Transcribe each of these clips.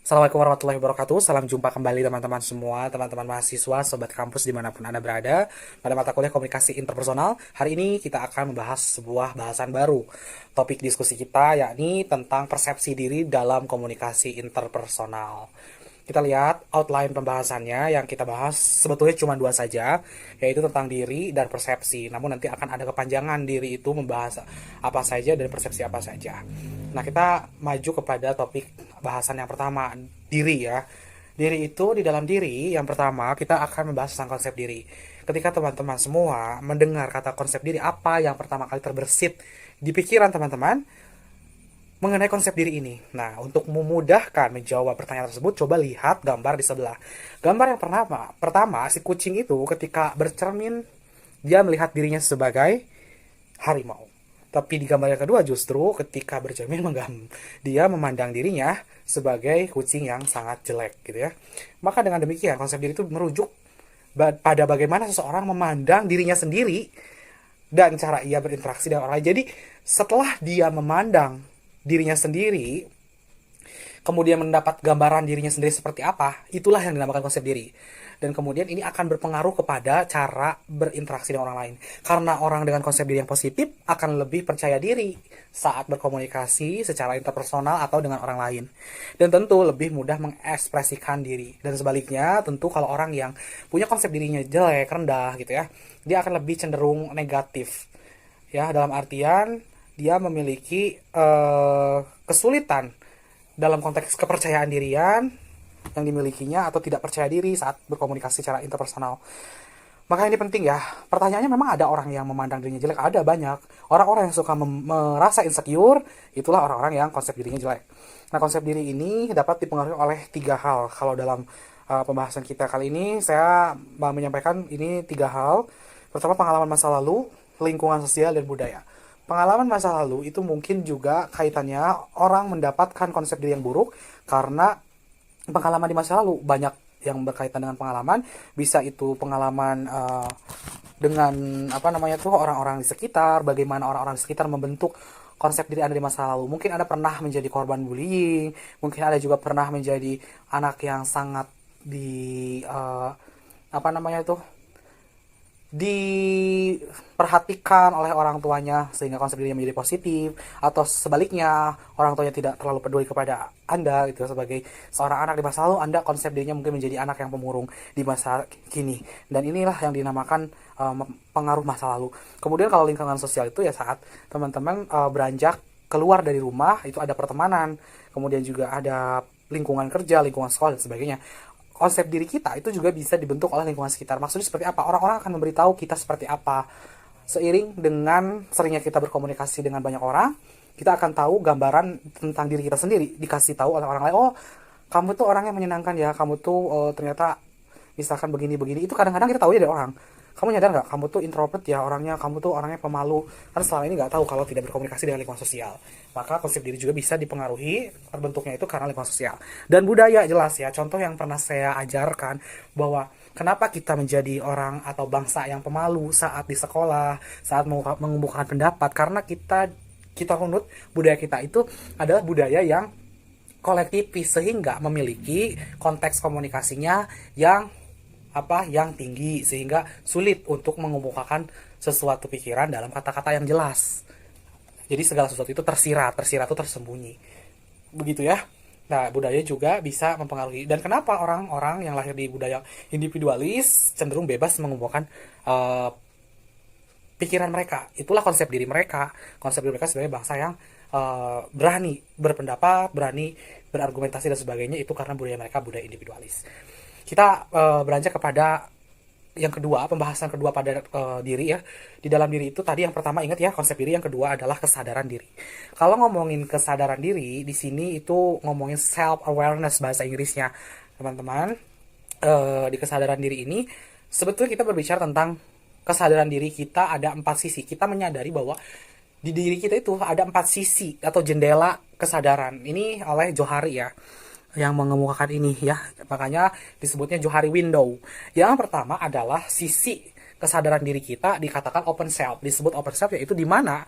Assalamualaikum warahmatullahi wabarakatuh. Salam jumpa kembali teman-teman semua, teman-teman mahasiswa, sobat kampus dimanapun Anda berada. Pada mata kuliah komunikasi interpersonal, hari ini kita akan membahas sebuah bahasan baru. Topik diskusi kita yakni tentang persepsi diri dalam komunikasi interpersonal. Kita lihat outline pembahasannya yang kita bahas sebetulnya cuma dua saja, yaitu tentang diri dan persepsi. Namun nanti akan ada kepanjangan diri itu membahas apa saja dan persepsi apa saja. Nah, kita maju kepada topik bahasan yang pertama, diri ya. Diri itu di dalam diri, yang pertama kita akan membahas tentang konsep diri. Ketika teman-teman semua mendengar kata konsep diri, apa yang pertama kali terbersit di pikiran teman-teman mengenai konsep diri ini? Nah, untuk memudahkan menjawab pertanyaan tersebut, coba lihat gambar di sebelah. Gambar yang pertama si kucing itu ketika bercermin, dia melihat dirinya sebagai harimau. Tapi di gambar yang kedua justru ketika bercermin dia memandang dirinya sebagai kucing yang sangat jelek gitu ya. Maka dengan demikian konsep diri itu merujuk pada bagaimana seseorang memandang dirinya sendiri dan cara ia berinteraksi dengan orang lain. Jadi setelah dia memandang dirinya sendiri, kemudian mendapat gambaran dirinya sendiri seperti apa, itulah yang dinamakan konsep diri. Dan kemudian ini akan berpengaruh kepada cara berinteraksi dengan orang lain. Karena orang dengan konsep diri yang positif akan lebih percaya diri saat berkomunikasi secara interpersonal atau dengan orang lain. Dan tentu lebih mudah mengekspresikan diri. Dan sebaliknya, tentu kalau orang yang punya konsep dirinya jelek, rendah gitu ya, dia akan lebih cenderung negatif. Ya, dalam artian dia memiliki kesulitan dalam konteks kepercayaan dirian yang dimilikinya atau tidak percaya diri saat berkomunikasi secara interpersonal. Maka ini penting ya. Pertanyaannya, memang ada orang yang memandang dirinya jelek? Ada, banyak. Orang-orang yang suka merasa insecure, itulah orang-orang yang konsep dirinya jelek. Nah, konsep diri ini dapat dipengaruhi oleh tiga hal. Kalau dalam pembahasan kita kali ini, saya menyampaikan ini tiga hal. Pertama, pengalaman masa lalu, lingkungan sosial, dan budaya. Pengalaman masa lalu itu mungkin juga kaitannya orang mendapatkan konsep diri yang buruk karena pengalaman di masa lalu. Banyak yang berkaitan dengan pengalaman, bisa itu pengalaman dengan orang-orang di sekitar, bagaimana orang-orang di sekitar membentuk konsep diri Anda di masa lalu. Mungkin Anda pernah menjadi korban bullying, mungkin Anda juga pernah menjadi anak yang sangat diperhatikan oleh orang tuanya sehingga konsep dirinya menjadi positif, atau sebaliknya orang tuanya tidak terlalu peduli kepada Anda gitu. Sebagai seorang anak di masa lalu, Anda konsep dirinya mungkin menjadi anak yang pemurung di masa kini, dan inilah yang dinamakan pengaruh masa lalu. Kemudian kalau lingkungan sosial itu ya saat teman-teman beranjak keluar dari rumah, itu ada pertemanan, kemudian juga ada lingkungan kerja, lingkungan sekolah dan sebagainya. Konsep diri kita itu juga bisa dibentuk oleh lingkungan sekitar. Maksudnya seperti apa? Orang-orang akan memberitahu kita seperti apa. Seiring dengan seringnya kita berkomunikasi dengan banyak orang, kita akan tahu gambaran tentang diri kita sendiri. Dikasih tahu oleh orang lain, oh kamu tuh orangnya menyenangkan ya, kamu tuh ternyata misalkan begini-begini. Itu kadang-kadang kita tahu ya dari orang. Kamu nyadar nggak, kamu tuh introvert ya orangnya, kamu tuh orangnya pemalu. Kan selama ini nggak tahu kalau tidak berkomunikasi dengan lingkungan sosial. Maka konsep diri juga bisa dipengaruhi terbentuknya itu karena lingkungan sosial. Dan budaya jelas ya, contoh yang pernah saya ajarkan bahwa kenapa kita menjadi orang atau bangsa yang pemalu saat di sekolah, saat mengemukakan pendapat, karena kita hunut budaya kita itu adalah budaya yang kolektivis sehingga memiliki konteks komunikasinya yang tinggi sehingga sulit untuk mengemukakan sesuatu pikiran dalam kata-kata yang jelas. Jadi segala sesuatu itu tersirat itu tersembunyi. Begitu ya. Nah, budaya juga bisa mempengaruhi. Dan kenapa orang-orang yang lahir di budaya individualis cenderung bebas mengemukakan pikiran mereka? Itulah konsep diri mereka. Konsep diri mereka sebagai bangsa yang berani berpendapat, berani berargumentasi dan sebagainya, itu karena budaya mereka budaya individualis. Kita beranjak kepada yang kedua, pembahasan kedua pada diri ya. Di dalam diri itu tadi yang pertama ingat ya, konsep diri, yang kedua adalah kesadaran diri. Kalau ngomongin kesadaran diri di sini itu ngomongin self awareness bahasa Inggrisnya, teman-teman. Di kesadaran diri ini sebetulnya kita berbicara tentang kesadaran diri kita ada 4 sisi. Kita menyadari bahwa di diri kita itu ada 4 sisi atau jendela kesadaran. Ini oleh Johari ya yang mengemukakan ini ya, makanya disebutnya Johari window. Yang pertama adalah sisi kesadaran diri kita dikatakan open self. Disebut open self yaitu di mana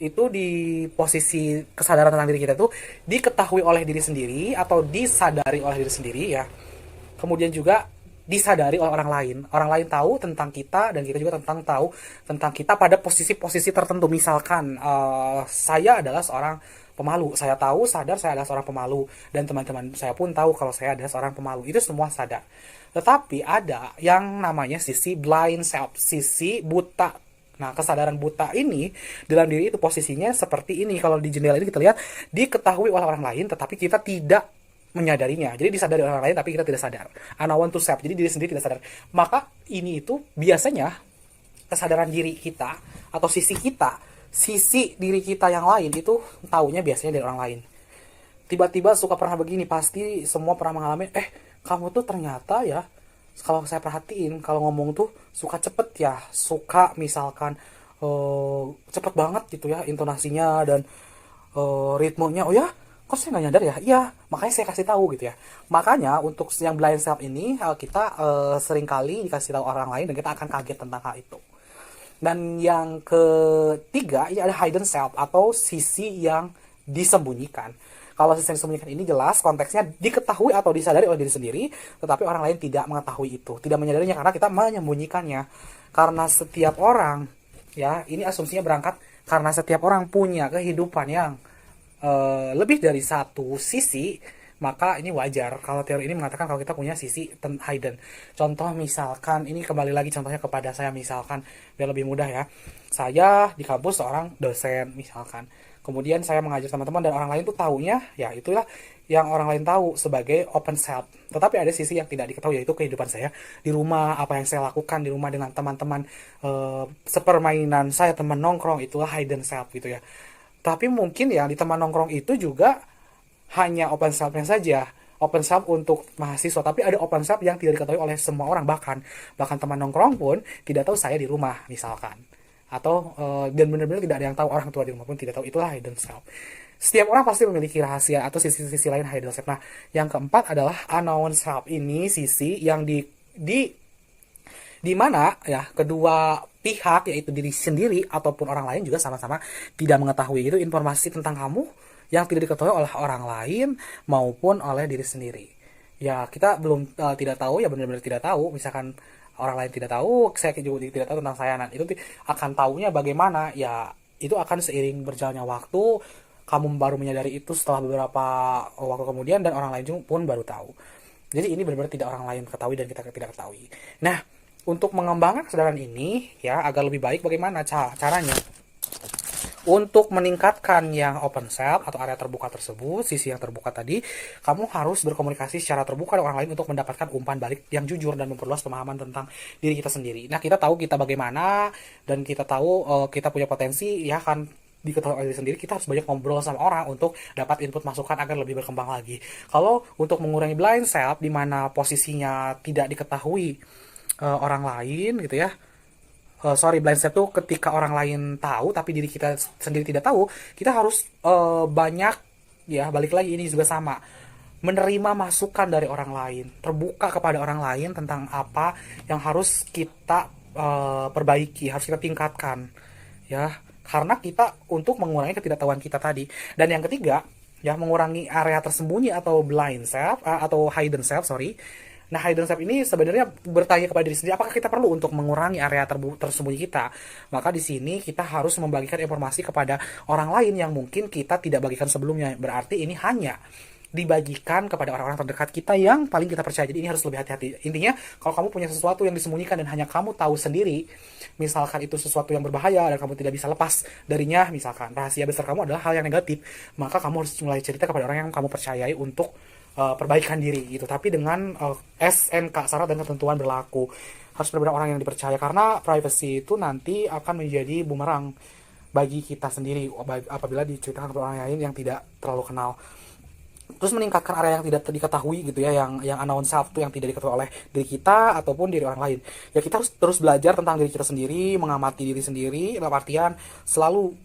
itu di posisi kesadaran tentang diri kita itu diketahui oleh diri sendiri atau disadari oleh diri sendiri ya. Kemudian juga disadari oleh orang lain. Orang lain tahu tentang kita dan kita juga tahu tentang kita pada posisi-posisi tertentu. Misalkan saya adalah seorang pemalu. Saya tahu, sadar saya adalah seorang pemalu dan teman-teman saya pun tahu kalau saya adalah seorang pemalu. Itu semua sadar. Tetapi ada yang namanya sisi blind self, sisi buta. Nah, kesadaran buta ini dalam diri itu posisinya seperti ini. Kalau di jendela ini kita lihat diketahui oleh orang lain tetapi kita tidak menyadarinya. Jadi disadari oleh orang lain tapi kita tidak sadar. Unknown to self. Jadi diri sendiri tidak sadar. Maka ini itu biasanya kesadaran diri kita atau sisi kita, sisi diri kita yang lain itu taunya biasanya dari orang lain. Tiba-tiba suka pernah begini, pasti semua pernah mengalami, kamu tuh ternyata ya, kalau saya perhatiin kalau ngomong tuh suka cepet ya, suka misalkan cepet banget gitu ya intonasinya dan ritmenya. Oh ya, kok saya nggak nyadar ya? Iya, makanya saya kasih tahu gitu ya. Makanya untuk yang blind self ini kita seringkali dikasih tahu orang lain dan kita akan kaget tentang hal itu. Dan yang ketiga ini ada hidden self atau sisi yang disembunyikan. Kalau sisi yang disembunyikan ini jelas konteksnya diketahui atau disadari oleh diri sendiri, tetapi orang lain tidak mengetahui itu, tidak menyadarinya karena kita menyembunyikannya. Karena setiap orang, ya ini asumsinya berangkat karena setiap orang punya kehidupan yang lebih dari satu sisi, maka ini wajar kalau teori ini mengatakan kalau kita punya sisi hidden. Contoh misalkan, ini kembali lagi contohnya kepada saya misalkan, biar lebih mudah ya. Saya di kampus seorang dosen misalkan. Kemudian saya mengajar teman-teman dan orang lain tuh taunya, ya itulah yang orang lain tahu sebagai open self. Tetapi ada sisi yang tidak diketahui, yaitu kehidupan saya di rumah, apa yang saya lakukan di rumah dengan teman-teman, sepermainan saya, teman nongkrong, itulah hidden self gitu ya. Tapi mungkin ya di teman nongkrong itu juga hanya open self-nya saja. Open self untuk mahasiswa, tapi ada open self yang tidak diketahui oleh semua orang. Bahkan teman nongkrong pun tidak tahu saya di rumah misalkan. Atau dan benar-benar tidak ada yang tahu, orang tua di rumah pun tidak tahu. Itulah hidden self. Setiap orang pasti memiliki rahasia atau sisi-sisi lain hidden self. Nah, yang keempat adalah unknown self. Ini sisi yang di mana ya kedua pihak yaitu diri sendiri ataupun orang lain juga sama-sama tidak mengetahui itu informasi tentang kamu yang tidak diketahui oleh orang lain maupun oleh diri sendiri. Ya kita belum tidak tahu ya, benar-benar tidak tahu. Misalkan orang lain tidak tahu, saya juga tidak tahu tentang saya. Nah itu akan tahunya bagaimana? Ya itu akan seiring berjalannya waktu. Kamu baru menyadari itu setelah beberapa waktu kemudian dan orang lain pun baru tahu. Jadi ini benar-benar tidak orang lain ketahui dan kita tidak ketahui. Nah, untuk mengembangkan kesadaran ini ya agar lebih baik, bagaimana caranya? Untuk meningkatkan yang open self atau area terbuka tersebut, sisi yang terbuka tadi, kamu harus berkomunikasi secara terbuka dengan orang lain untuk mendapatkan umpan balik yang jujur dan memperluas pemahaman tentang diri kita sendiri. Nah, kita tahu kita bagaimana dan kita tahu kita punya potensi ya kan diketahui oleh diri sendiri. Kita harus banyak ngobrol sama orang untuk dapat input masukan agar lebih berkembang lagi. Kalau untuk mengurangi blind self di mana posisinya tidak diketahui orang lain gitu ya, blind self tuh ketika orang lain tahu tapi diri kita sendiri tidak tahu, kita harus banyak ya, balik lagi ini juga sama, menerima masukan dari orang lain, terbuka kepada orang lain tentang apa yang harus kita perbaiki, harus kita tingkatkan ya, karena kita untuk mengurangi ketidaktahuan kita tadi. Dan yang ketiga ya, mengurangi area tersembunyi atau blind self atau hidden self. Nah, hidden self ini sebenarnya bertanya kepada diri sendiri, apakah kita perlu untuk mengurangi area tersembunyi kita? Maka di sini kita harus membagikan informasi kepada orang lain yang mungkin kita tidak bagikan sebelumnya. Berarti ini hanya dibagikan kepada orang-orang terdekat kita yang paling kita percaya. Jadi ini harus lebih hati-hati. Intinya, kalau kamu punya sesuatu yang disembunyikan dan hanya kamu tahu sendiri, misalkan itu sesuatu yang berbahaya dan kamu tidak bisa lepas darinya, misalkan rahasia besar kamu adalah hal yang negatif, maka kamu harus mulai cerita kepada orang yang kamu percayai untuk perbaikan diri gitu, tapi dengan SNK, syarat dan ketentuan berlaku. Harus benar-benar orang yang dipercaya, karena privacy itu nanti akan menjadi bumerang bagi kita sendiri apabila diceritakan kepada orang lain yang tidak terlalu kenal. Terus meningkatkan area yang tidak diketahui gitu ya, yang unknown self itu yang tidak diketahui oleh diri kita ataupun diri orang lain. Ya kita harus terus belajar tentang diri kita sendiri, mengamati diri sendiri, dalam artian selalu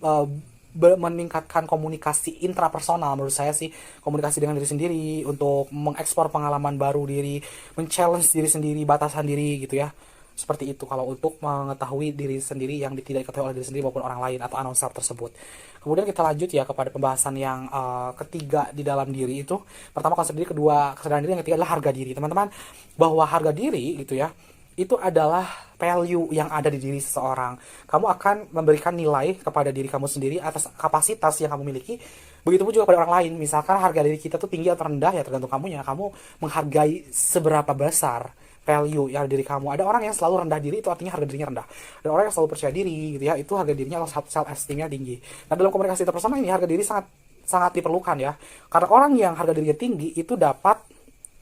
meningkatkan komunikasi intrapersonal. Menurut saya sih komunikasi dengan diri sendiri untuk mengekspor pengalaman baru diri, men-challenge diri sendiri, batasan diri gitu ya. Seperti itu kalau untuk mengetahui diri sendiri yang tidak diketahui oleh diri sendiri maupun orang lain atau unknown self tersebut. Kemudian kita lanjut ya kepada pembahasan yang ketiga di dalam diri itu. Pertama konsep diri, kedua kesadaran diri, yang ketiga adalah harga diri. Teman-teman, bahwa harga diri gitu ya, itu adalah value yang ada di diri seseorang. Kamu akan memberikan nilai kepada diri kamu sendiri atas kapasitas yang kamu miliki. Begitupun juga pada orang lain. Misalkan harga diri kita tuh tinggi atau rendah, ya tergantung kamunya. Kamu menghargai seberapa besar value yang diri kamu. Ada orang yang selalu rendah diri, itu artinya harga dirinya rendah. Ada orang yang selalu percaya diri gitu ya, itu harga dirinya atau self esteemnya tinggi. Nah, dalam komunikasi interpersonal ini harga diri sangat sangat diperlukan ya. Karena orang yang harga dirinya tinggi itu dapat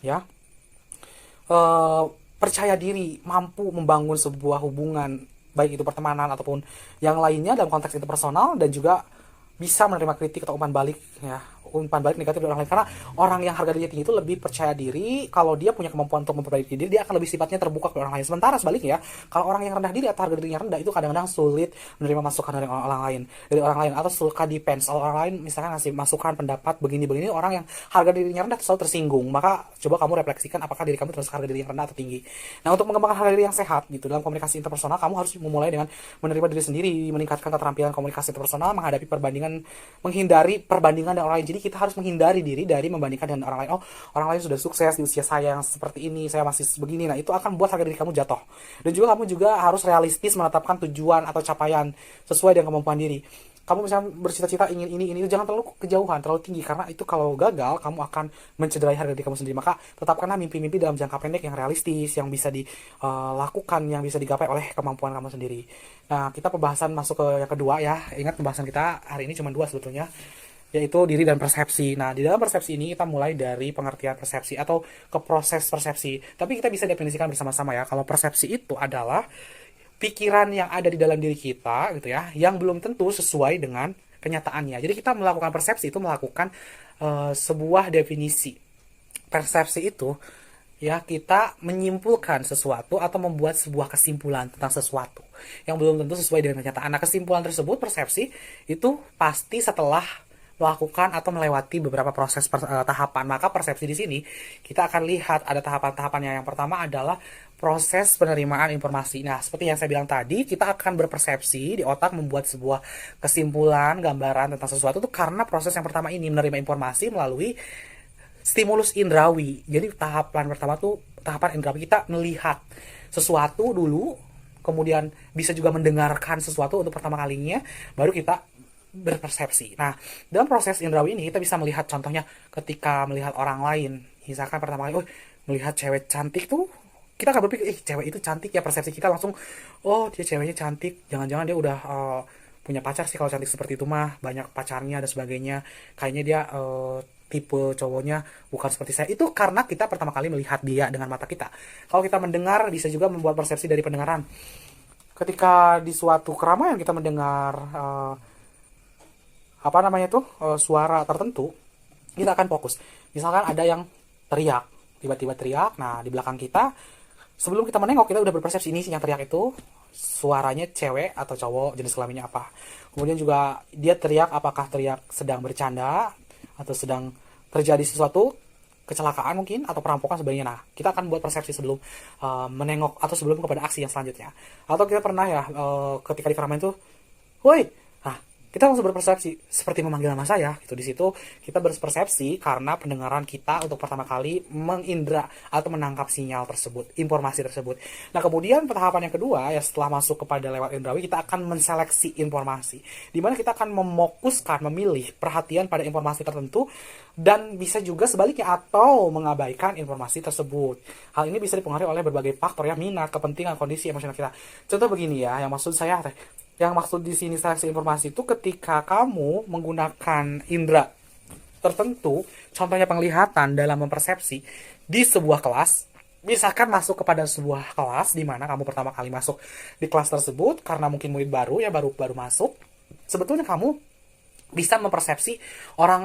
ya percaya diri, mampu membangun sebuah hubungan, baik itu pertemanan ataupun yang lainnya dalam konteks interpersonal, dan juga bisa menerima kritik atau umpan balik ya, umpan balik negatif dari orang lain. Karena orang yang harga dirinya tinggi itu lebih percaya diri, kalau dia punya kemampuan untuk memperbaiki diri, dia akan lebih sifatnya terbuka ke orang lain. Sementara sebaliknya, kalau orang yang rendah diri atau harga dirinya rendah, itu kadang-kadang sulit menerima masukan dari orang lain atau suka depends. Kalau orang lain misalkan ngasih masukan, pendapat begini-begini, orang yang harga dirinya rendah selalu tersinggung. Maka coba kamu refleksikan apakah diri kamu terus harga diri yang rendah atau tinggi. Nah, untuk mengembangkan harga diri yang sehat gitu dalam komunikasi interpersonal, kamu harus memulai dengan menerima diri sendiri, meningkatkan keterampilan komunikasi interpersonal, menghadapi perbandingan, menghindari perbandingan dengan orang lain. Jadi kita harus menghindari diri dari membandingkan dengan orang lain. Oh, orang lain sudah sukses di usia saya yang seperti ini, saya masih begini. Nah, itu akan membuat harga diri kamu jatuh. Dan juga kamu juga harus realistis menetapkan tujuan atau capaian sesuai dengan kemampuan diri. Kamu misalnya bercita-cita ingin ini, jangan terlalu kejauhan, terlalu tinggi, karena itu kalau gagal kamu akan mencederai harga diri kamu sendiri. Maka tetapkanlah mimpi-mimpi dalam jangka pendek yang realistis, yang bisa dilakukan, yang bisa digapai oleh kemampuan kamu sendiri. Nah, kita pembahasan masuk ke yang kedua ya. Ingat, pembahasan kita hari ini cuma 2 sebetulnya, yaitu diri dan persepsi. Nah, di dalam persepsi ini kita mulai dari pengertian persepsi atau ke proses persepsi. Tapi kita bisa definisikan bersama-sama ya. Kalau persepsi itu adalah pikiran yang ada di dalam diri kita gitu ya, yang belum tentu sesuai dengan kenyataannya. Jadi kita melakukan persepsi itu melakukan sebuah definisi. Persepsi itu ya, kita menyimpulkan sesuatu atau membuat sebuah kesimpulan tentang sesuatu yang belum tentu sesuai dengan kenyataan. Nah, kesimpulan tersebut, persepsi, itu pasti setelah melakukan atau melewati beberapa proses tahapan. Maka persepsi di sini kita akan lihat ada tahapan-tahapannya. Yang pertama adalah proses penerimaan informasi. Nah, seperti yang saya bilang tadi, kita akan berpersepsi di otak, membuat sebuah kesimpulan, gambaran tentang sesuatu itu karena proses yang pertama ini, menerima informasi melalui stimulus indrawi. Jadi tahapan pertama tuh tahapan indrawi, kita melihat sesuatu dulu, kemudian bisa juga mendengarkan sesuatu untuk pertama kalinya, baru kita berpersepsi. Nah, dalam proses indrawi ini kita bisa melihat, contohnya ketika melihat orang lain. Misalkan pertama kali, melihat cewek cantik tuh, kita akan berpikir, cewek itu cantik ya, persepsi kita langsung, oh dia ceweknya cantik, jangan-jangan dia udah punya pacar sih kalau cantik seperti itu mah, banyak pacarnya dan sebagainya. Kayaknya dia tipe cowoknya bukan seperti saya. Itu karena kita pertama kali melihat dia dengan mata kita. Kalau kita mendengar, bisa juga membuat persepsi dari pendengaran. Ketika di suatu keramaian kita mendengar suara tertentu, kita akan fokus. Misalkan ada yang teriak, tiba-tiba teriak, nah di belakang kita, sebelum kita menengok, kita udah berpersepsi ini yang teriak itu suaranya cewek atau cowok, jenis kelaminnya apa. Kemudian juga dia teriak, apakah teriak sedang bercanda atau sedang terjadi sesuatu kecelakaan mungkin atau perampokan sebagainya. Nah, kita akan buat persepsi sebelum menengok atau sebelum kepada aksi yang selanjutnya. Atau kita pernah ya ketika di keramaian itu, woi, nah kita langsung berpersepsi seperti memanggil nama saya gitu. Di situ kita berpersepsi karena pendengaran kita untuk pertama kali mengindra atau menangkap sinyal tersebut, informasi tersebut. Nah, kemudian tahapan yang kedua ya, setelah masuk kepada lewat indrawi, kita akan menseleksi informasi, di mana kita akan memokuskan, memilih perhatian pada informasi tertentu, dan bisa juga sebaliknya atau mengabaikan informasi tersebut. Hal ini bisa dipengaruhi oleh berbagai faktor ya, minat, kepentingan, kondisi emosional kita. Contoh begini ya, yang maksud di sini seleksi informasi itu ketika kamu menggunakan indera tertentu, contohnya penglihatan dalam mempersepsi di sebuah kelas. Misalkan masuk kepada sebuah kelas di mana kamu pertama kali masuk di kelas tersebut karena mungkin murid baru ya, baru masuk. Sebetulnya kamu bisa mempersepsi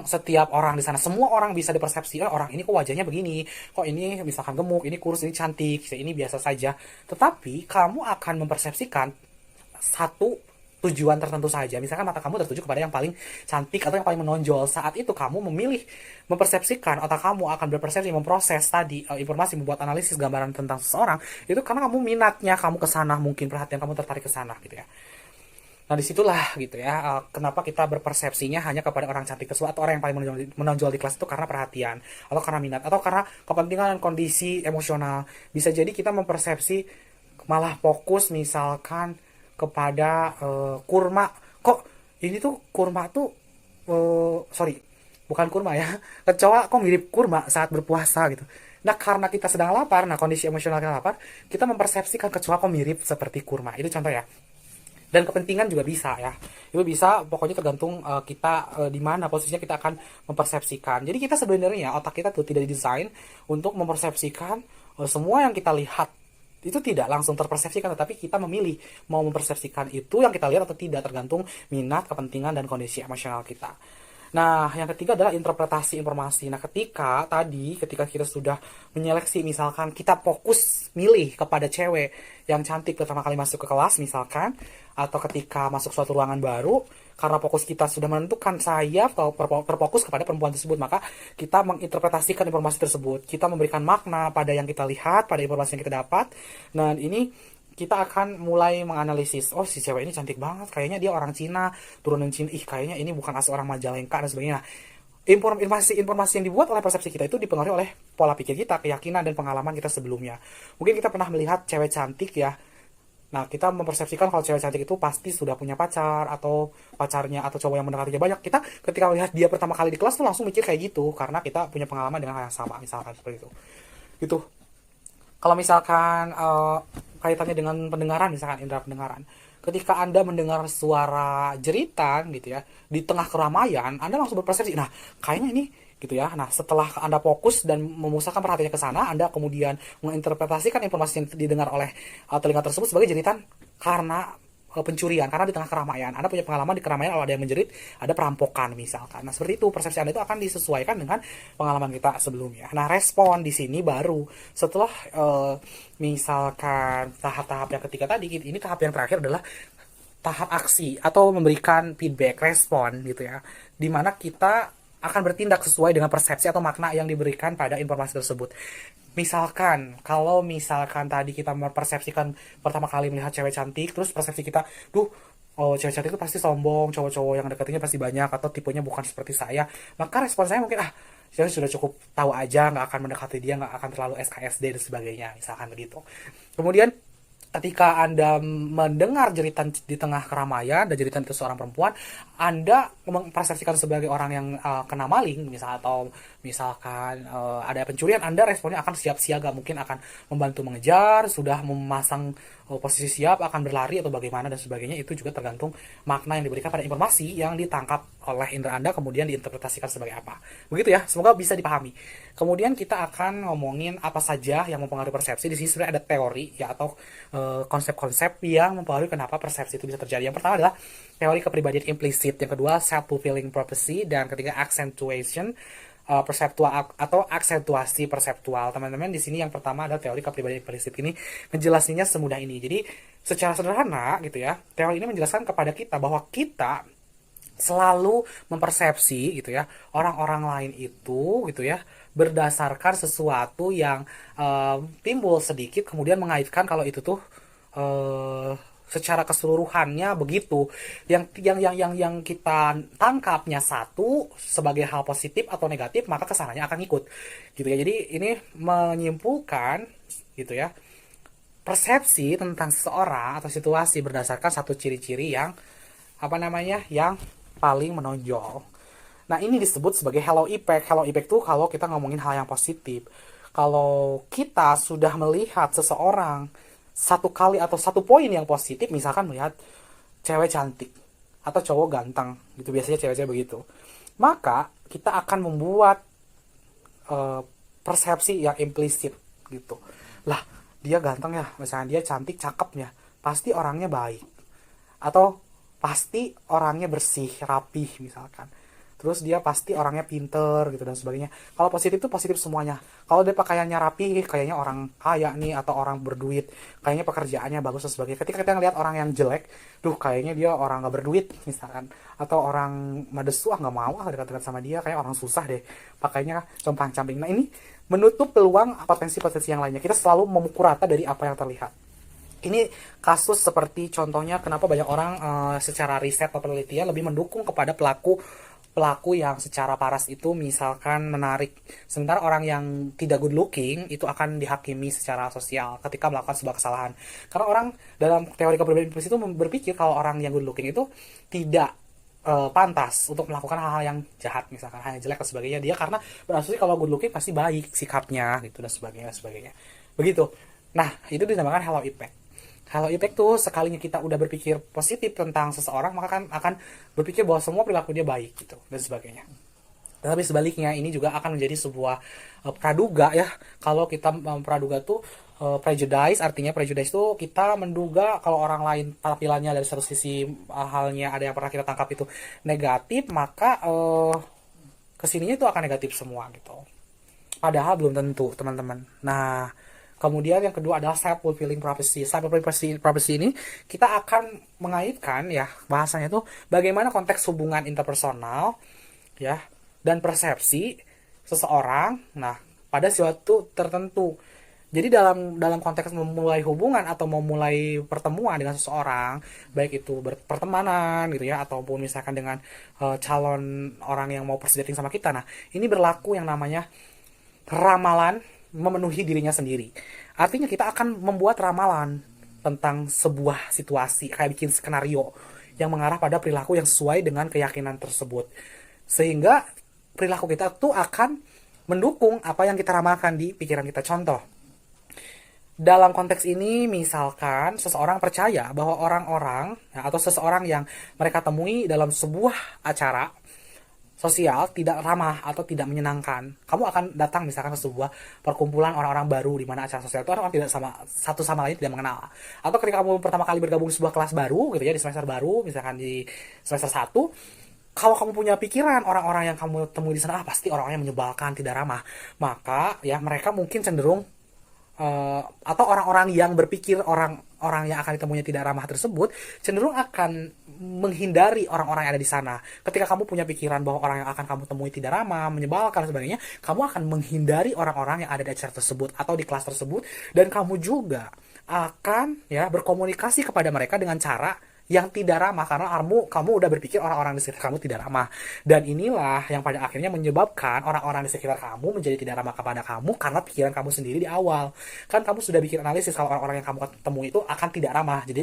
setiap orang di sana. Semua orang bisa dipersepsi, orang ini kok wajahnya begini, kok ini misalkan gemuk, ini kurus, ini cantik, ini biasa saja. Tetapi kamu akan mempersepsikan satu tujuan tertentu saja. Misalkan mata kamu tertuju kepada yang paling cantik atau yang paling menonjol. Saat itu kamu memilih, mempersepsikan, otak kamu akan berpersepsi, memproses tadi informasi, membuat analisis gambaran tentang seseorang, itu karena kamu minatnya kamu ke sana, mungkin perhatian kamu tertarik ke sana gitu ya. Nah disitulah gitu ya, kenapa kita berpersepsinya hanya kepada orang cantik tersebut atau orang yang paling menonjol di kelas itu karena perhatian atau karena minat atau karena kepentingan dan kondisi emosional. Bisa jadi kita mempersepsi malah fokus misalkan kepada kurma, kok ini tuh kurma tuh sorry, bukan kurma ya, kecoa kok mirip kurma saat berpuasa gitu. Nah karena kita sedang lapar, nah kondisi emosional kita lapar, kita mempersepsikan kecoa kok mirip seperti kurma. Itu contoh ya. Dan kepentingan juga bisa ya, itu bisa, pokoknya tergantung kita di mana posisinya kita akan mempersepsikan. Jadi kita sebenarnya otak kita tuh tidak didesain untuk mempersepsikan semua yang kita lihat itu tidak langsung terpersepsikan, tetapi kita memilih mau mempersepsikan itu yang kita lihat atau tidak, tergantung minat, kepentingan, dan kondisi emosional kita. Nah, yang ketiga adalah interpretasi informasi. Nah, ketika kita sudah menyeleksi, misalkan kita fokus milih kepada cewek yang cantik pertama kali masuk ke kelas misalkan, atau ketika masuk suatu ruangan baru, karena fokus kita sudah menentukan saya atau terfokus kepada perempuan tersebut, maka kita menginterpretasikan informasi tersebut. Kita memberikan makna pada yang kita lihat, pada informasi yang kita dapat. Dan ini kita akan mulai menganalisis, oh si cewek ini cantik banget, kayaknya dia orang Cina, turunan Cina, kayaknya ini bukan asli orang Majalengka dan sebagainya. Nah, informasi yang dibuat oleh persepsi kita itu dipengaruhi oleh pola pikir kita, keyakinan, dan pengalaman kita sebelumnya. Mungkin kita pernah melihat cewek cantik ya. Nah, kita mempersepsikan kalau cewek cantik itu pasti sudah punya pacar, atau pacarnya atau cowok yang mendekatinya banyak. Kita ketika melihat dia pertama kali di kelas tuh langsung mikir kayak gitu, karena kita punya pengalaman dengan hal yang sama, misalkan seperti itu. Gitu. Kalau misalkan kaitannya dengan pendengaran, misalkan indera pendengaran, ketika Anda mendengar suara jeritan gitu ya di tengah keramaian, Anda langsung berpersepsi, nah kayaknya ini gitu ya. Nah setelah Anda fokus dan memusatkan perhatiannya ke sana, Anda kemudian menginterpretasikan informasi yang didengar oleh telinga tersebut sebagai jeritan karena pencurian, karena di tengah keramaian Anda punya pengalaman di keramaian, kalau ada yang menjerit, ada perampokan misalkan. Nah seperti itu, persepsi Anda itu akan disesuaikan dengan pengalaman kita sebelumnya. Nah respon di sini baru setelah misalkan tahap-tahap yang ketiga tadi, ini tahap yang terakhir adalah tahap aksi atau memberikan feedback, respon gitu ya, dimana kita akan bertindak sesuai dengan persepsi atau makna yang diberikan pada informasi tersebut. Misalkan, kalau misalkan tadi kita mempersepsikan pertama kali melihat cewek cantik, terus persepsi kita, oh cewek cantik itu pasti sombong, cowok-cowok yang dekatinya pasti banyak, atau tipenya bukan seperti saya, maka respon saya mungkin, saya sudah cukup tahu aja, nggak akan mendekati dia, nggak akan terlalu SKSD dan sebagainya, misalkan begitu. Kemudian, ketika Anda mendengar jeritan di tengah keramaian dan jeritan itu seorang perempuan, Anda mempersepsikan sebagai orang yang kena maling, atau misalkan ada pencurian, Anda responnya akan siap siaga, mungkin akan membantu mengejar, sudah memasang posisi siap, akan berlari atau bagaimana dan sebagainya. Itu juga tergantung makna yang diberikan pada informasi yang ditangkap oleh indera Anda, kemudian diinterpretasikan sebagai apa. Begitu ya, semoga bisa dipahami. Kemudian kita akan ngomongin apa saja yang mempengaruhi persepsi. Di sini sebenarnya ada teori ya, atau konsep-konsep yang mempengaruhi kenapa persepsi itu bisa terjadi. Yang pertama adalah teori kepribadian implisit, yang kedua self-fulfilling prophecy, dan ketiga accentuation perseptual atau aksentuasi perseptual. Teman-teman, di sini yang pertama adalah teori kepribadian implisit. Ini menjelasinya semudah ini. Jadi secara sederhana gitu ya, teori ini menjelaskan kepada kita bahwa kita selalu mempersepsi gitu ya orang-orang lain itu gitu ya berdasarkan sesuatu yang timbul sedikit, kemudian mengaitkan kalau itu tuh secara keseluruhannya begitu. Yang kita tangkapnya satu sebagai hal positif atau negatif, maka kesananya akan ikut gitu ya. Jadi ini menyimpulkan gitu ya, persepsi tentang seseorang atau situasi berdasarkan satu ciri-ciri yang yang paling menonjol. Nah ini disebut sebagai halo effect. Halo effect tuh kalau kita ngomongin hal yang positif. Kalau kita sudah melihat seseorang satu kali atau satu poin yang positif, misalkan melihat cewek cantik atau cowok ganteng gitu, biasanya cewek-cewek begitu, maka kita akan membuat persepsi yang implisit gitu. Lah dia ganteng ya, misalnya dia cantik, cakepnya, pasti orangnya baik, atau pasti orangnya bersih, rapih misalkan. terus dia pasti orangnya pinter gitu dan sebagainya. Kalau positif itu positif semuanya. Kalau dia pakaiannya rapi, kayaknya orang kaya nih atau orang berduit, kayaknya pekerjaannya bagus dan sebagainya. Ketika kita ngeliat orang yang jelek, duh kayaknya dia orang nggak berduit misalkan, atau orang madesu, nggak mau dekat-dekat sama dia, kayak orang susah deh, pakainya compang-camping. Nah ini menutup peluang potensi-potensi yang lainnya. Kita selalu memukul rata dari apa yang terlihat. Ini kasus seperti contohnya kenapa banyak orang secara riset atau penelitian lebih mendukung kepada pelaku yang secara paras itu misalkan menarik, sementara orang yang tidak good looking itu akan dihakimi secara sosial ketika melakukan sebuah kesalahan. Karena orang dalam teori kepribadian impulsif itu berpikir kalau orang yang good looking itu tidak pantas untuk melakukan hal-hal yang jahat, misalkan hal yang jelek dan sebagainya. Dia karena berasumsi kalau good looking pasti baik sikapnya gitu dan sebagainya begitu. Nah itu dinamakan halo effect. Halo effect tuh sekalinya kita udah berpikir positif tentang seseorang, maka kan akan berpikir bahwa semua perilaku dia baik gitu dan sebagainya. Tapi sebaliknya ini juga akan menjadi sebuah praduga ya. Kalau kita praduga tuh prejudice, artinya prejudice tuh kita menduga kalau orang lain tampilannya dari satu sisi halnya ada yang pernah kita tangkap itu negatif, maka kesininya itu akan negatif semua gitu. Padahal belum tentu teman-teman. Nah kemudian yang kedua adalah self-fulfilling prophecy. Self-fulfilling prophecy ini kita akan mengaitkan ya bahasanya itu bagaimana konteks hubungan interpersonal ya dan persepsi seseorang nah pada suatu tertentu. Jadi dalam konteks memulai hubungan atau memulai pertemuan dengan seseorang, baik itu pertemanan gitu ya ataupun misalkan dengan calon orang yang mau first dating sama kita. Nah, ini berlaku yang namanya ramalan memenuhi dirinya sendiri. Artinya kita akan membuat ramalan tentang sebuah situasi, kayak bikin skenario yang mengarah pada perilaku yang sesuai dengan keyakinan tersebut. Sehingga perilaku kita tuh akan mendukung apa yang kita ramalkan di pikiran kita. Contoh, dalam konteks ini misalkan seseorang percaya bahwa orang-orang ya, atau seseorang yang mereka temui dalam sebuah acara sosial tidak ramah atau tidak menyenangkan. Kamu akan datang misalkan ke sebuah perkumpulan orang-orang baru di mana acara sosial itu orang tidak sama satu sama lain tidak mengenal. Atau ketika kamu pertama kali bergabung di sebuah kelas baru gitu ya di semester baru, misalkan di semester 1, kalau kamu punya pikiran orang-orang yang kamu temui di sana pasti orang-orang yang menyebalkan, tidak ramah, maka ya mereka mungkin cenderung atau orang-orang yang berpikir orang-orang yang akan ditemuinya tidak ramah tersebut cenderung akan menghindari orang-orang yang ada di sana. Ketika kamu punya pikiran bahwa orang yang akan kamu temui tidak ramah, menyebalkan dan sebagainya, kamu akan menghindari orang-orang yang ada di acara tersebut atau di kelas tersebut, dan kamu juga akan ya berkomunikasi kepada mereka dengan cara yang tidak ramah karena kamu udah berpikir orang-orang di sekitar kamu tidak ramah. Dan inilah yang pada akhirnya menyebabkan orang-orang di sekitar kamu menjadi tidak ramah kepada kamu karena pikiran kamu sendiri di awal. Kan kamu sudah bikin analisis kalau orang-orang yang kamu ketemu itu akan tidak ramah. Jadi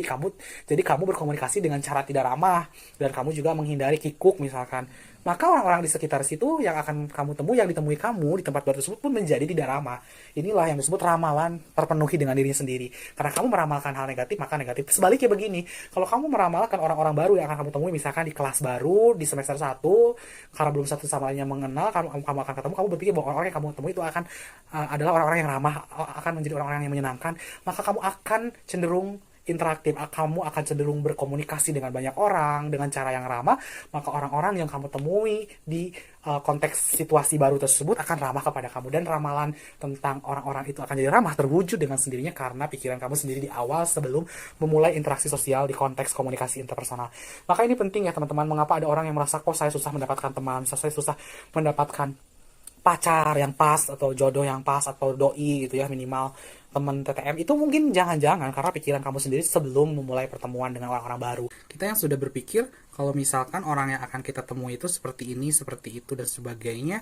kamu berkomunikasi dengan cara tidak ramah dan kamu juga menghindari kikuk misalkan. Maka orang-orang di sekitar situ yang akan kamu temui, yang ditemui kamu di tempat baru tersebut pun menjadi tidak ramah. Inilah yang disebut ramalan terpenuhi dengan diri sendiri. Karena kamu meramalkan hal negatif, maka negatif. Sebaliknya begini, kalau kamu meramalkan orang-orang baru yang akan kamu temui, misalkan di kelas baru, di semester 1, karena belum satu sama lainnya mengenal, kamu akan ketemu, kamu berpikir bahwa orang-orang yang kamu temui itu akan adalah orang-orang yang ramah, akan menjadi orang-orang yang menyenangkan, maka kamu akan cenderung interaktif, kamu akan cenderung berkomunikasi dengan banyak orang dengan cara yang ramah, maka orang-orang yang kamu temui di konteks situasi baru tersebut akan ramah kepada kamu, dan ramalan tentang orang-orang itu akan jadi ramah terwujud dengan sendirinya karena pikiran kamu sendiri di awal sebelum memulai interaksi sosial di konteks komunikasi interpersonal. Maka ini penting ya teman-teman, mengapa ada orang yang merasa kok saya susah mendapatkan teman, saya susah mendapatkan pacar yang pas atau jodoh yang pas atau doi gitu ya, minimal teman TTM, itu mungkin jangan-jangan karena pikiran kamu sendiri sebelum memulai pertemuan dengan orang-orang baru. Kita yang sudah berpikir kalau misalkan orang yang akan kita temui itu seperti ini, seperti itu dan sebagainya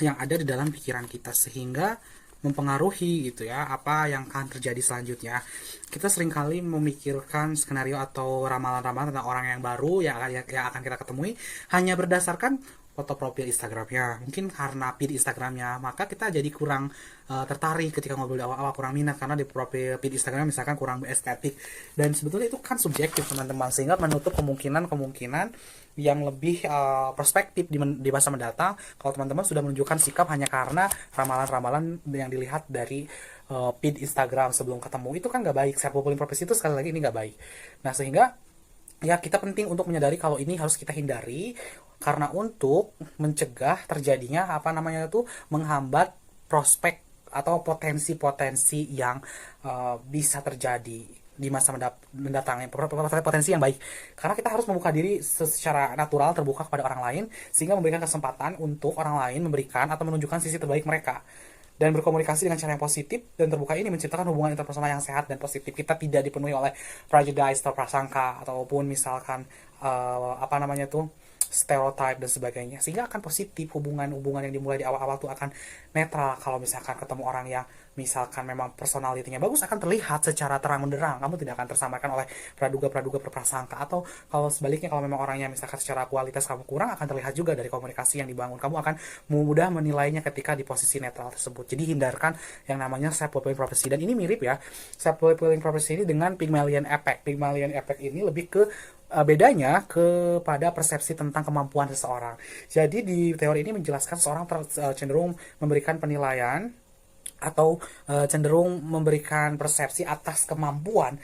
yang ada di dalam pikiran kita, sehingga mempengaruhi gitu ya apa yang akan terjadi selanjutnya. Kita seringkali memikirkan skenario atau ramalan-ramalan tentang orang yang baru yang akan kita ketemui hanya berdasarkan foto profil Instagramnya. Mungkin karena feed Instagramnya, maka kita jadi kurang tertarik ketika ngobrol di awal-awal, kurang minat karena di profil feed Instagram misalkan kurang estetik. Dan sebetulnya itu kan subjektif teman-teman, sehingga menutup kemungkinan yang lebih perspektif di masa mendatang kalau teman-teman sudah menunjukkan sikap hanya karena ramalan-ramalan yang dilihat dari feed Instagram sebelum ketemu. Itu kan nggak baik. Self-fulfilling prophecy itu sekali lagi ini nggak baik. Nah sehingga ya kita penting untuk menyadari kalau ini harus kita hindari, karena untuk mencegah terjadinya apa namanya itu, menghambat prospek atau potensi-potensi yang bisa terjadi di masa mendatang, potensi yang baik, karena kita harus membuka diri secara natural, terbuka kepada orang lain, sehingga memberikan kesempatan untuk orang lain memberikan atau menunjukkan sisi terbaik mereka. Dan berkomunikasi dengan cara yang positif dan terbuka ini menciptakan hubungan interpersonal yang sehat dan positif. Kita tidak dipenuhi oleh prejudice atau prasangka, ataupun misalkan apa namanya tuh, stereotype dan sebagainya, sehingga akan positif. Hubungan yang dimulai di awal-awal tuh akan netral. Kalau misalkan ketemu orang yang misalkan memang personalitinya bagus, akan terlihat secara terang benderang, kamu tidak akan tersamarkan oleh praduga-praduga berprasangka. Atau kalau sebaliknya, kalau memang orangnya misalkan secara kualitas kamu kurang, akan terlihat juga dari komunikasi yang dibangun. Kamu akan mudah menilainya ketika di posisi netral tersebut. Jadi hindarkan yang namanya self-fulfilling prophecy. Dan ini mirip ya, self-fulfilling prophecy ini dengan Pygmalion effect. Pygmalion effect ini lebih ke bedanya kepada persepsi tentang kemampuan seseorang. Jadi di teori ini menjelaskan seorang cenderung memberikan penilaian atau cenderung memberikan persepsi atas kemampuan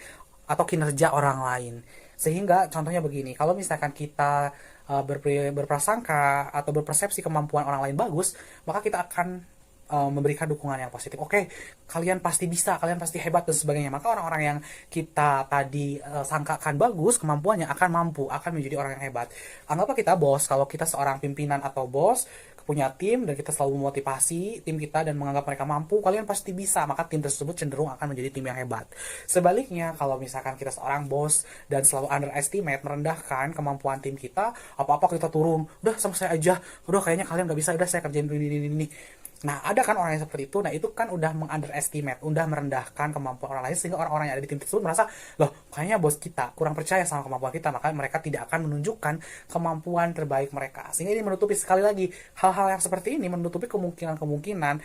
atau kinerja orang lain. Sehingga contohnya begini, kalau misalkan kita berprasangka atau berpersepsi kemampuan orang lain bagus, maka kita akan memberikan dukungan yang positif. Oke, kalian pasti bisa, kalian pasti hebat dan sebagainya. Maka orang-orang yang kita tadi sangkakan bagus kemampuannya akan mampu, akan menjadi orang yang hebat. Anggaplah kita bos, kalau kita seorang pimpinan atau bos punya tim dan kita selalu memotivasi tim kita dan menganggap mereka mampu, kalian pasti bisa, maka tim tersebut cenderung akan menjadi tim yang hebat. Sebaliknya, kalau misalkan kita seorang bos dan selalu underestimate, merendahkan kemampuan tim kita, apa-apa kita turun, udah sama saya aja, udah kayaknya kalian gak bisa, udah saya kerjain ini. Nah, ada kan orang yang seperti itu. Nah, itu kan udah mengunderestimate, udah merendahkan kemampuan orang lain, sehingga orang-orang yang ada di tim tersebut merasa, loh, kayaknya bos kita kurang percaya sama kemampuan kita, maka mereka tidak akan menunjukkan kemampuan terbaik mereka. Sehingga ini menutupi, sekali lagi, hal-hal yang seperti ini menutupi kemungkinan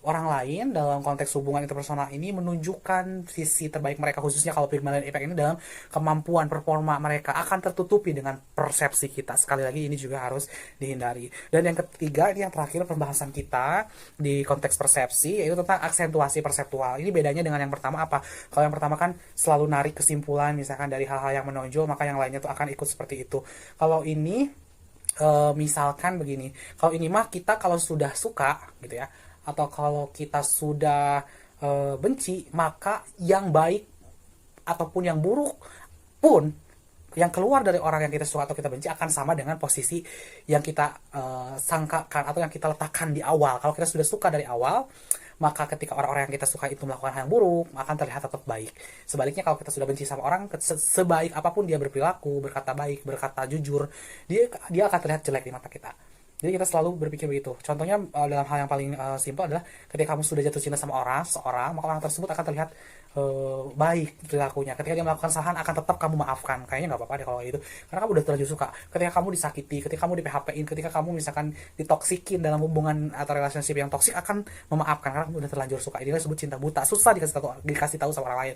orang lain dalam konteks hubungan interpersonal ini menunjukkan sisi terbaik mereka, khususnya kalau Pygmalion effect ini dalam kemampuan performa mereka, akan tertutupi dengan persepsi kita. Sekali lagi, ini juga harus dihindari. Dan yang ketiga, ini yang terakhir pembahasan kita di konteks persepsi, yaitu tentang aksentuasi perseptual. Ini bedanya dengan yang pertama apa? Kalau yang pertama kan selalu narik kesimpulan misalkan dari hal-hal yang menonjol, maka yang lainnya tuh akan ikut seperti itu. Kalau ini misalkan begini, kalau ini mah kita kalau sudah suka gitu ya, atau kalau kita sudah benci, maka yang baik ataupun yang buruk pun yang keluar dari orang yang kita suka atau kita benci akan sama dengan posisi yang kita sangkakan atau yang kita letakkan di awal. Kalau kita sudah suka dari awal, maka ketika orang-orang yang kita suka itu melakukan hal yang buruk, akan terlihat tetap baik. Sebaliknya, kalau kita sudah benci sama orang, sebaik apapun dia berperilaku, berkata baik, berkata jujur, dia akan terlihat jelek di mata kita. Jadi kita selalu berpikir begitu. Contohnya dalam hal yang paling simpel adalah ketika kamu sudah jatuh cinta sama seorang, maka orang tersebut akan terlihat baik perilakunya. Ketika dia melakukan kesalahan, akan tetap kamu maafkan. Kayaknya nggak apa-apa deh kalau itu, karena kamu udah terlanjur suka. Ketika kamu disakiti, ketika kamu di PHP-in, ketika kamu misalkan ditoksikin dalam hubungan atau relationship yang toksik, akan memaafkan karena kamu udah terlanjur suka. Ini disebut cinta buta. Susah dikasih tahu sama orang lain.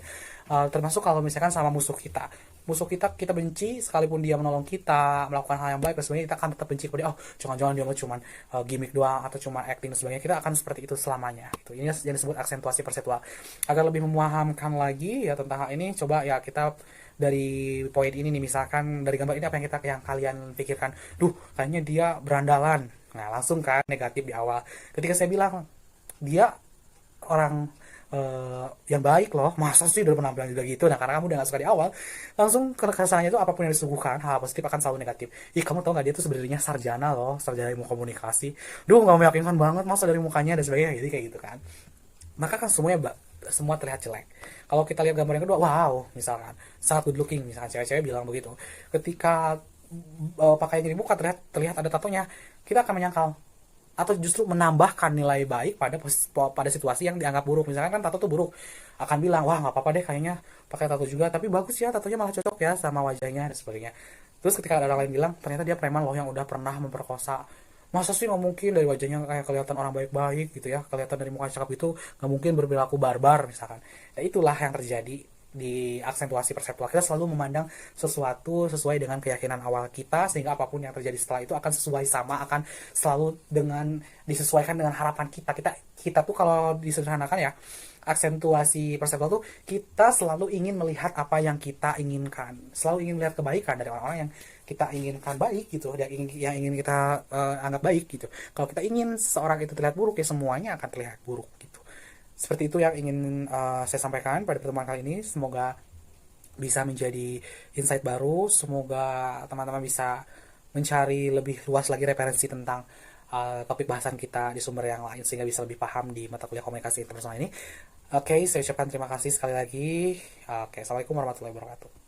Termasuk kalau misalkan sama musuh kita. Musuh kita benci, sekalipun dia menolong kita, melakukan hal yang baik, sebenarnya kita akan tetap benci kepada dia. Oh, jangan-jangan dia cuma gimmick doang atau cuma acting dan sebagainya. Kita akan seperti itu selamanya. Gitu. Ini yang disebut aksentuasi perseptual. Agar lebih memahamkan lagi ya tentang hal ini, coba ya kita dari poin ini nih, misalkan dari gambar ini apa yang kalian pikirkan? Duh, kayaknya dia berandalan. Nah, langsung kan negatif di awal. Ketika saya bilang dia orang yang baik loh, masa sih udah penampilan juga gitu. Nah, karena kamu udah gak suka di awal, langsung kesannya itu apapun yang disuguhkan hal positif akan selalu negatif. Ih, kamu tau gak, dia tuh sebenarnya sarjana loh, sarjana ilmu komunikasi. Duh, gak meyakinkan banget masa dari mukanya dan sebagainya. Jadi kayak gitu kan, maka kan semua terlihat jelek. Kalau kita lihat gambar yang kedua, wow, misalkan sangat good looking, misalkan cewek-cewek bilang begitu. Ketika pakaiannya dibuka, terlihat ada tatonya, kita akan menyangkal atau justru menambahkan nilai baik pada situasi yang dianggap buruk. Misalkan kan tato tuh buruk, akan bilang, wah nggak apa-apa deh kayaknya pakai tato juga, tapi bagus ya, tatonya malah cocok ya sama wajahnya dan sebagainya. Terus ketika ada orang lain bilang, ternyata dia preman loh yang udah pernah memperkosa, masa sih nggak mungkin, dari wajahnya kayak kelihatan orang baik-baik gitu ya, kelihatan dari muka cakep itu nggak mungkin berperilaku barbar misalkan. Nah, itulah yang terjadi di aksentuasi perseptual, kita selalu memandang sesuatu sesuai dengan keyakinan awal kita, sehingga apapun yang terjadi setelah itu akan sesuai sama, akan selalu dengan disesuaikan dengan harapan kita. Kita tuh kalau disederhanakan ya, aksentuasi perseptual tuh kita selalu ingin melihat apa yang kita inginkan, selalu ingin melihat kebaikan dari orang-orang yang kita inginkan baik gitu, yang ingin kita anggap baik gitu. Kalau kita ingin seseorang itu terlihat buruk, ya semuanya akan terlihat buruk gitu. Seperti itu yang ingin saya sampaikan pada pertemuan kali ini. Semoga bisa menjadi insight baru. Semoga teman-teman bisa mencari lebih luas lagi referensi tentang topik bahasan kita di sumber yang lain, sehingga bisa lebih paham di mata kuliah komunikasi interpersonal ini. Oke, saya ucapkan terima kasih sekali lagi. Oke, assalamualaikum warahmatullahi wabarakatuh.